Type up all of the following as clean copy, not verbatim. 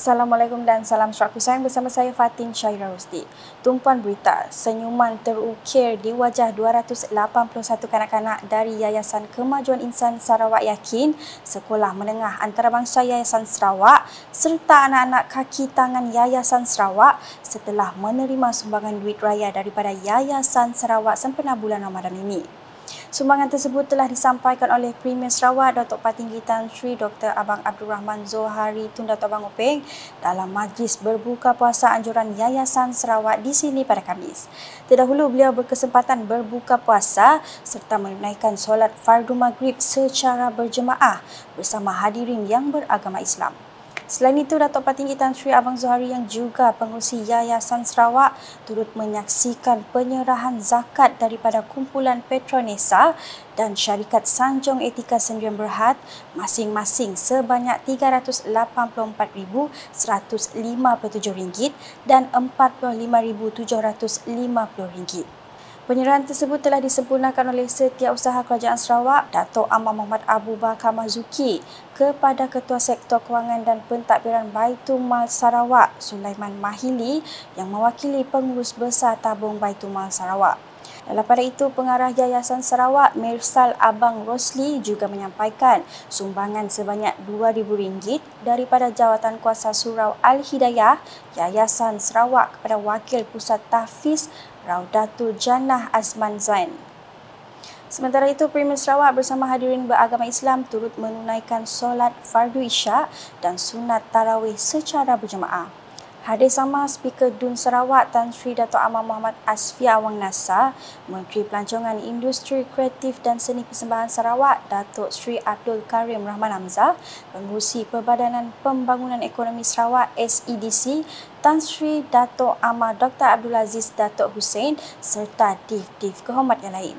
Assalamualaikum dan salam sejahtera sayang, bersama saya Fatin Syaira Rusdi. Tumpuan berita, senyuman terukir di wajah 281 kanak-kanak dari Yayasan Kemajuan Insan Sarawak Yakin, Sekolah Menengah Antarabangsa Yayasan Sarawak serta anak-anak kaki tangan Yayasan Sarawak setelah menerima sumbangan duit raya daripada Yayasan Sarawak sempena bulan Ramadan ini. Sumbangan tersebut telah disampaikan oleh Premier Sarawak Datuk Patinggi Tan Sri Dr. Abang Abdul Rahman Zohari Tun Dato' Abang Openg dalam majlis berbuka puasa anjuran Yayasan Sarawak di sini pada Khamis. Terdahulu beliau berkesempatan berbuka puasa serta menunaikan solat fardu maghrib secara berjemaah bersama hadirin yang beragama Islam. Selain itu, Datuk Patinggi Tan Sri Abang Zohari yang juga pengurusi Yayasan Sarawak turut menyaksikan penyerahan zakat daripada kumpulan Petronesa dan syarikat Sanjong Etika Sendirian Berhad masing-masing sebanyak RM384,157 dan RM45,750. Penyerahan tersebut telah disempurnakan oleh Setiausaha Kerajaan Sarawak, Datuk Amar Muhammad Abu Bakar Mazuki kepada Ketua Sektor Kewangan dan Pentadbiran Baitul Mal Sarawak, Sulaiman Mahili yang mewakili Pengurus Besar Tabung Baitul Mal Sarawak. Dalam pada itu, Pengarah Yayasan Sarawak Mirsal Abang Rosli juga menyampaikan sumbangan sebanyak RM2,000 daripada Jawatan Kuasa Surau Al-Hidayah Yayasan Sarawak kepada Wakil Pusat Tahfiz Raudatul Jannah Azman Zain. Sementara itu, Premier Sarawak bersama hadirin beragama Islam turut menunaikan solat fardu isyak dan sunat tarawih secara berjemaah. Hadir sama Speaker DUN Sarawak Tan Sri Dato' Amar Muhammad Asfia Awang Nasa, Menteri Pelancongan Industri Kreatif dan Seni Persembahan Sarawak Datuk Sri Abdul Karim Rahman Hamzah, Pengerusi Perbadanan Pembangunan Ekonomi Sarawak SEDC Tan Sri Dato' Amar Dr. Abdul Aziz Datuk Hussein serta div-div kehormat yang lain.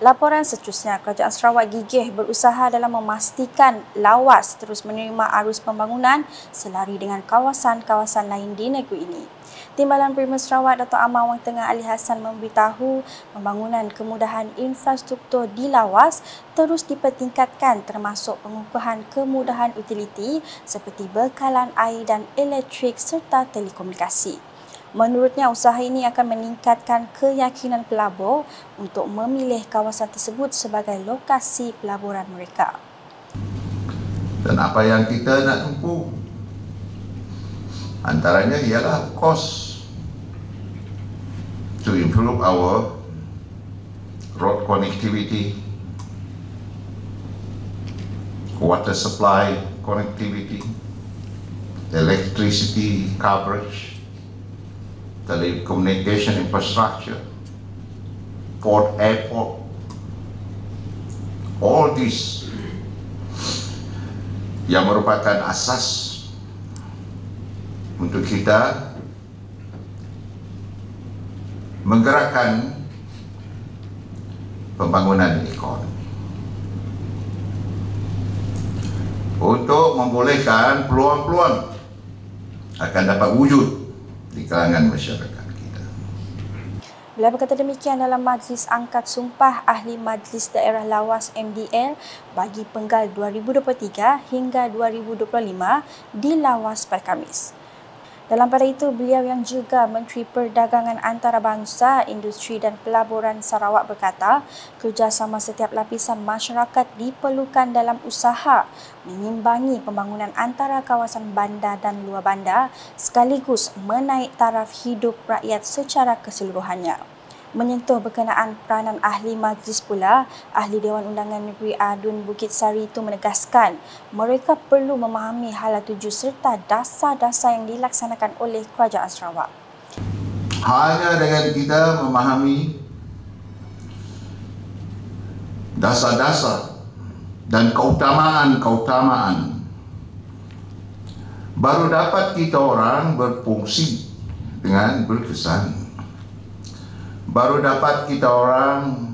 Laporan seterusnya, Kerajaan Sarawak gigih berusaha dalam memastikan lawas terus menerima arus pembangunan selari dengan kawasan-kawasan lain di negeri ini. Timbalan Premier Sarawak Dato' Amar Wang Tengah Ali Hassan memberitahu pembangunan kemudahan infrastruktur di lawas terus dipertingkatkan termasuk pengukuhan kemudahan utiliti seperti bekalan air dan elektrik serta telekomunikasi. Menurutnya, usaha ini akan meningkatkan keyakinan pelabur untuk memilih kawasan tersebut sebagai lokasi pelaburan mereka. Dan apa yang kita nak tempuh? Antaranya ialah cost to improve our road connectivity, water supply connectivity, electricity coverage, telecommunication infrastructure, port, airport, all this yang merupakan asas untuk kita menggerakkan pembangunan ekonomi untuk membolehkan peluang-peluang akan dapat wujud di kalangan masyarakat kita. Beliau berkata demikian dalam Majlis Angkat Sumpah Ahli Majlis Daerah Lawas MDL bagi Penggal 2023 hingga 2025 di Lawas pada Khamis. Dalam pada itu, beliau yang juga Menteri Perdagangan Antarabangsa, Industri dan Pelaburan Sarawak berkata, kerjasama setiap lapisan masyarakat diperlukan dalam usaha mengimbangi pembangunan antara kawasan bandar dan luar bandar sekaligus menaik taraf hidup rakyat secara keseluruhannya. Menyentuh berkenaan peranan ahli majlis pula, Ahli Dewan Undangan Negeri Adun Bukit Sari itu menegaskan mereka perlu memahami hala tuju serta dasar-dasar yang dilaksanakan oleh Kerajaan Sarawak. Hanya dengan kita memahami dasar-dasar dan keutamaan-keutamaan, baru dapat kita orang berfungsi dengan berkesan. Baru dapat kita orang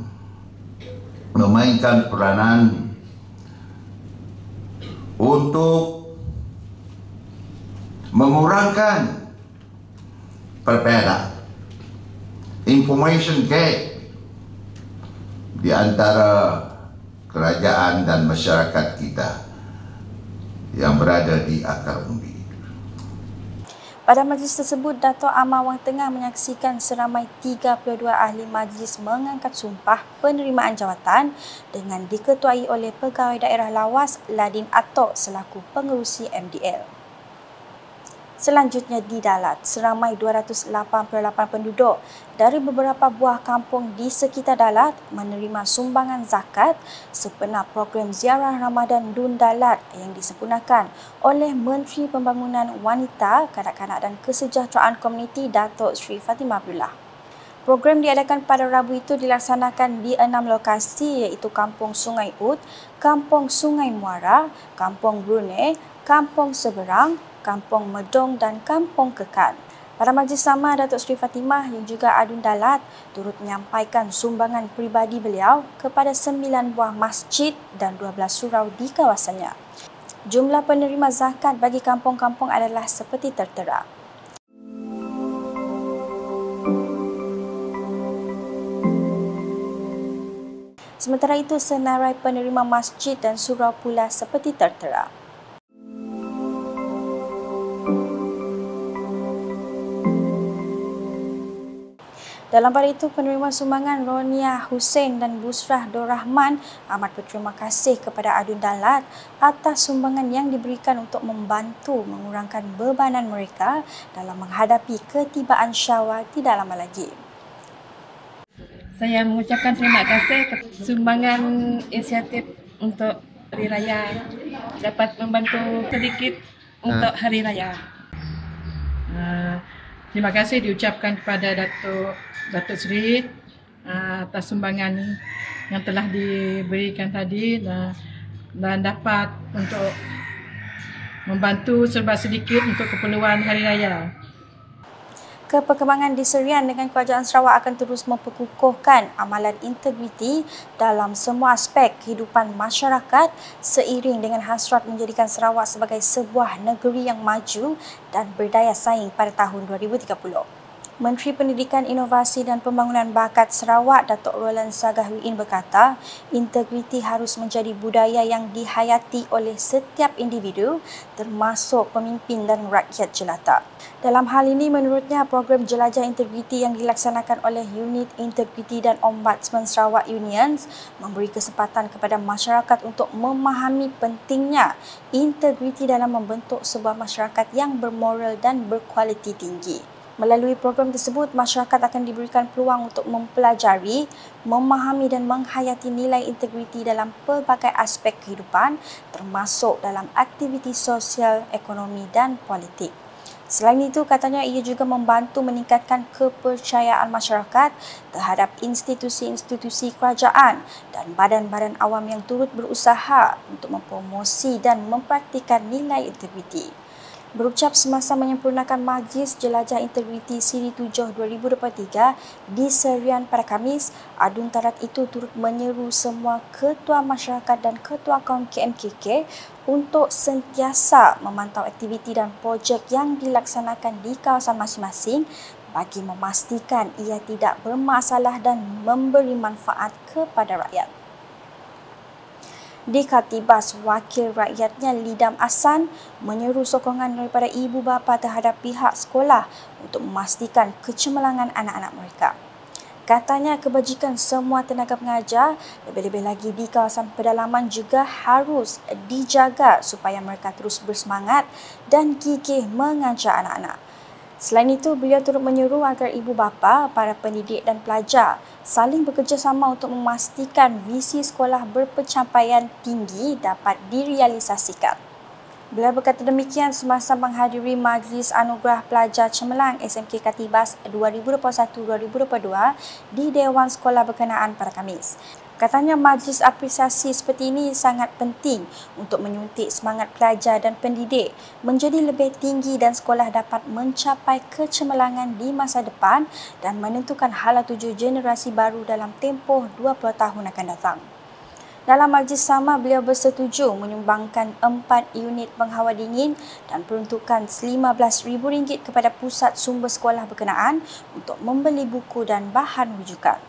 memainkan peranan untuk mengurangkan perbedaan information gap di antara kerajaan dan masyarakat kita yang berada di akar umbi. Pada majlis tersebut, Dato' Amar Wang Tengah menyaksikan seramai 32 ahli majlis mengangkat sumpah penerimaan jawatan dengan diketuai oleh Pegawai Daerah Lawas Ladin Atok selaku pengerusi MDL. Selanjutnya di Dalat, seramai 288 penduduk dari beberapa buah kampung di sekitar Dalat menerima sumbangan zakat sempena program Ziarah Ramadan Dun Dalat yang disempurnakan oleh Menteri Pembangunan Wanita, Kanak-kanak dan Kesejahteraan Komuniti Datuk Seri Fatimah Abdullah. Program diadakan pada Rabu itu dilaksanakan di 6 lokasi iaitu Kampung Sungai Ud, Kampung Sungai Muara, Kampung Brunei, Kampung Seberang, Kampung Medong dan Kampung Kekan. Pada majlis sama, Datuk Seri Fatimah yang juga Adun Dalat turut menyampaikan sumbangan peribadi beliau kepada 9 buah masjid dan 12 surau di kawasannya. Jumlah penerima zakat bagi kampung-kampung adalah seperti tertera. Sementara itu, senarai penerima masjid dan surau pula seperti tertera. Dalam pada itu, penerima sumbangan Ronia Hussein dan Busrah Nur Rahman amat berterima kasih kepada Adun Dalat atas sumbangan yang diberikan untuk membantu mengurangkan bebanan mereka dalam menghadapi ketibaan Syawal tidak lama lagi. Saya mengucapkan terima kasih kepada sumbangan inisiatif untuk Hari Raya dapat membantu sedikit untuk Hari Raya. Terima kasih diucapkan kepada Datuk Seri atas sumbangan yang telah diberikan tadi dan dapat untuk membantu serba sedikit untuk keperluan Hari Raya. Perkembangan di Serian dengan Kerajaan Sarawak akan terus memperkukuhkan amalan integriti dalam semua aspek kehidupan masyarakat seiring dengan hasrat menjadikan Sarawak sebagai sebuah negeri yang maju dan berdaya saing pada tahun 2030. Menteri Pendidikan, Inovasi dan Pembangunan Bakat Sarawak, Datuk Roland Sagahwiin berkata, integriti harus menjadi budaya yang dihayati oleh setiap individu termasuk pemimpin dan rakyat jelata. Dalam hal ini, menurutnya, program Jelajah Integriti yang dilaksanakan oleh Unit Integriti dan Ombudsman Sarawak Unions memberi kesempatan kepada masyarakat untuk memahami pentingnya integriti dalam membentuk sebuah masyarakat yang bermoral dan berkualiti tinggi. Melalui program tersebut, masyarakat akan diberikan peluang untuk mempelajari, memahami dan menghayati nilai integriti dalam pelbagai aspek kehidupan termasuk dalam aktiviti sosial, ekonomi dan politik. Selain itu, katanya ia juga membantu meningkatkan kepercayaan masyarakat terhadap institusi-institusi kerajaan dan badan-badan awam yang turut berusaha untuk mempromosi dan mempraktikkan nilai integriti. Berucap semasa menyempurnakan Majlis Jelajah Integriti Siri 7 2023 di Serian pada Khamis, Adun Dalat itu turut menyeru semua ketua masyarakat dan ketua kaum KMKK untuk sentiasa memantau aktiviti dan projek yang dilaksanakan di kawasan masing-masing bagi memastikan ia tidak bermasalah dan memberi manfaat kepada rakyat. Di Khatibas, wakil rakyatnya Lidam Asan menyeru sokongan daripada ibu bapa terhadap pihak sekolah untuk memastikan kecemerlangan anak-anak mereka. Katanya kebajikan semua tenaga pengajar, lebih-lebih lagi di kawasan pedalaman juga harus dijaga supaya mereka terus bersemangat dan gigih mengajar anak-anak. Selain itu, beliau turut menyeru agar ibu bapa, para pendidik dan pelajar saling bekerjasama untuk memastikan visi sekolah berpencapaian tinggi dapat direalisasikan. Beliau berkata demikian semasa menghadiri Majlis Anugerah Pelajar Cemerlang SMK Khatibas 2021-2022 di Dewan Sekolah berkenaan pada Khamis. Katanya majlis apresiasi seperti ini sangat penting untuk menyuntik semangat pelajar dan pendidik menjadi lebih tinggi dan sekolah dapat mencapai kecemerlangan di masa depan dan menentukan hala tuju generasi baru dalam tempoh 20 tahun akan datang. Dalam majlis sama, beliau bersetuju menyumbangkan 4 unit penghawa dingin dan peruntukan RM15,000 kepada pusat sumber sekolah berkenaan untuk membeli buku dan bahan rujukan.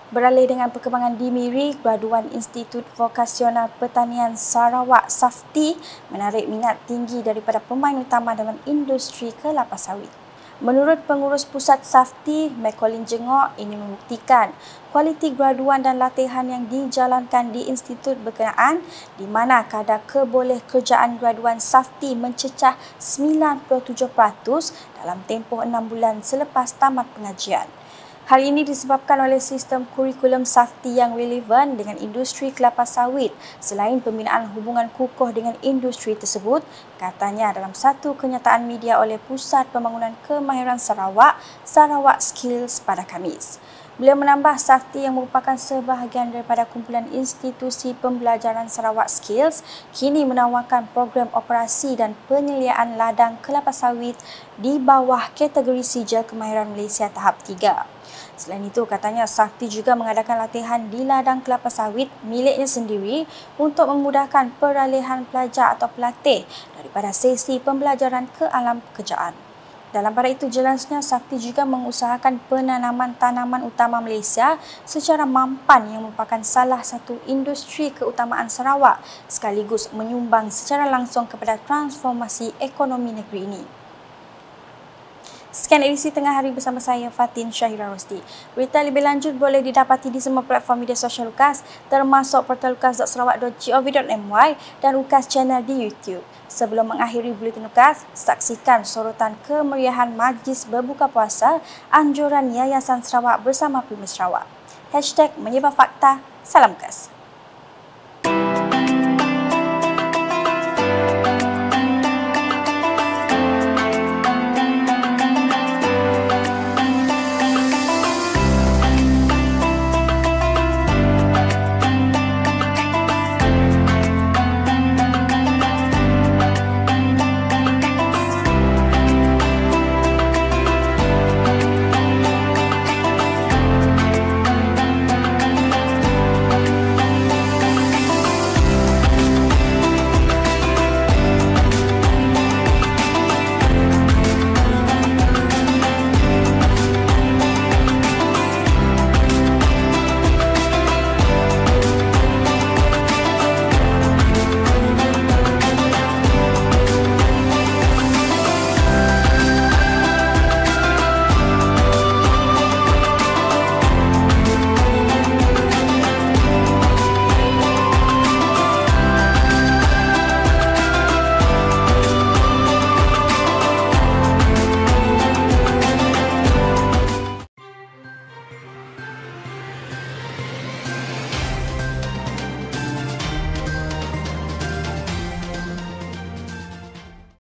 Beralih dengan perkembangan di Miri, graduan Institut Vokasional Pertanian Sarawak SAFTI menarik minat tinggi daripada pemain utama dalam industri kelapa sawit. Menurut pengurus pusat SAFTI, Macaulin Jengok, ini membuktikan kualiti graduan dan latihan yang dijalankan di institut berkenaan di mana kadar keboleh kerjaan graduan SAFTI mencecah 97% dalam tempoh 6 bulan selepas tamat pengajian. Hal ini disebabkan oleh sistem kurikulum SAFTI yang relevan dengan industri kelapa sawit selain pembinaan hubungan kukuh dengan industri tersebut, katanya dalam satu kenyataan media oleh Pusat Pembangunan Kemahiran Sarawak, Sarawak Skills pada Khamis. Beliau menambah SAFTI yang merupakan sebahagian daripada kumpulan institusi pembelajaran Sarawak Skills kini menawarkan program operasi dan penyeliaan ladang kelapa sawit di bawah kategori sijil kemahiran Malaysia tahap 3. Selain itu, katanya SAFTI juga mengadakan latihan di ladang kelapa sawit miliknya sendiri untuk memudahkan peralihan pelajar atau pelatih daripada sesi pembelajaran ke alam pekerjaan. Dalam pada itu, jelasnya SAFTI juga mengusahakan penanaman tanaman utama Malaysia secara mampan yang merupakan salah satu industri keutamaan Sarawak sekaligus menyumbang secara langsung kepada transformasi ekonomi negeri ini. Sekian edisi Tengah Hari bersama saya, Fatin Syahira Rosdi. Berita lebih lanjut boleh didapati di semua platform media sosial UKAS, termasuk portal ukas.sarawak.gov.my dan UKAS channel di YouTube. Sebelum mengakhiri buletin UKAS, saksikan sorotan kemeriahan Majlis Berbuka Puasa Anjuran Yayasan Sarawak bersama Primus Sarawak. #menyebar fakta, salam UKAS.